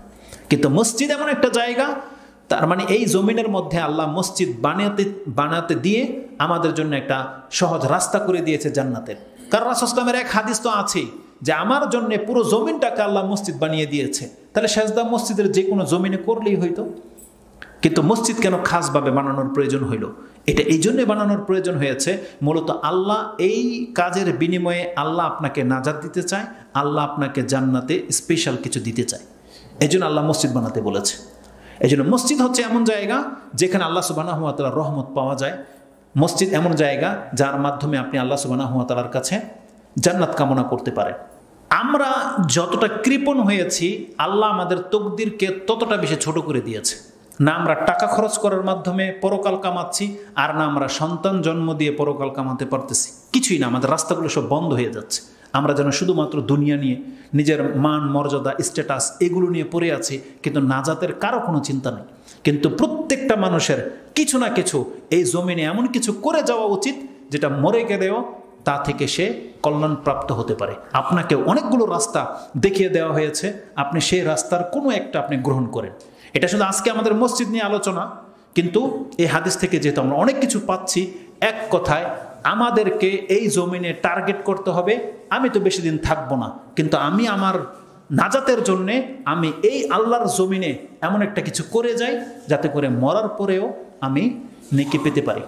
কিন্তু মসজিদ এমন একটা জায়গা, তার মানে এই জমিনের মধ্যে আল্লাহ মসজিদ বানাতে দিয়ে আমাদের জন্য একটা সহজ রাস্তা করে দিয়েছে জান্নাতের। কারণ রাসূল সাল্লাল্লাহু আলাইহি ওয়াসাল্লামের এক হাদিস তো আছে যে আমার জন্য পুরো জমিনটাকে আল্লাহ মসজিদ বানিয়ে দিয়েছে, তাহলে সেজদা মসজিদের যে কোনো জমিনে করলেই হইতো। কিন্তু মসজিদ কেন খাসভাবে বানানোর প্রয়োজন হইল? এটা এই জন্যে বানানোর প্রয়োজন হয়েছে, মূলত আল্লাহ এই কাজের বিনিময়ে আল্লাহ আপনাকে নাজাত দিতে চায়, আল্লাহ আপনাকে জান্নাতে স্পেশাল কিছু দিতে চায়। এই জন্য আল্লাহ মসজিদ বানাতে বলেছে। এই জন্য মসজিদ হচ্ছে এমন জায়গা যেখানে আল্লাহ সুবহানাহু ওয়া তাআলার রহমত পাওয়া যায়। মসজিদ এমন জায়গা যার মাধ্যমে আপনি আল্লাহ সুবহানাহু ওয়া তাআলার কাছে জান্নাত কামনা করতে পারেন। আমরা যতটা কৃপণ হয়েছি, আল্লাহ আমাদের তকদিরকে ততটা বেশি ছোট করে দিয়েছে। না আমরা টাকা খরচ করার মাধ্যমে পরকাল কামাচ্ছি, আর না আমরা সন্তান জন্ম দিয়ে পরকাল কামাতে পারতেছি। কিছুই না, আমাদের রাস্তাগুলো সব বন্ধ হয়ে যাচ্ছে। আমরা যেন শুধুমাত্র দুনিয়া নিয়ে, নিজের মান মর্যাদা স্ট্যাটাস এগুলো নিয়ে পড়ে আছি, কিন্তু নাজাতের কারো কোনো চিন্তা নেই। কিন্তু প্রত্যেকটা মানুষের কিছু না কিছু এই জমিনে এমন কিছু করে যাওয়া উচিত যেটা মরে গেলেও তা থেকে সে কল্যাণপ্রাপ্ত হতে পারে। আপনাকে অনেকগুলো রাস্তা দেখিয়ে দেওয়া হয়েছে, আপনি সেই রাস্তার কোনো একটা আপনি গ্রহণ করেন। এটা শুধু আজকে আমাদের মসজিদ নিয়ে আলোচনা, কিন্তু এই হাদিস থেকে যেহেতু আমরা অনেক কিছু পাচ্ছি, এক কথায় আমাদেরকে এই জমিনে টার্গেট করতে হবে। আমি তো বেশি দিন থাকবো না, কিন্তু আমি আমার নাজাতের জন্যে আমি এই আল্লাহর জমিনে এমন একটা কিছু করে যাই যাতে করে মরার পরেও আমি নেকি পেতে পারি।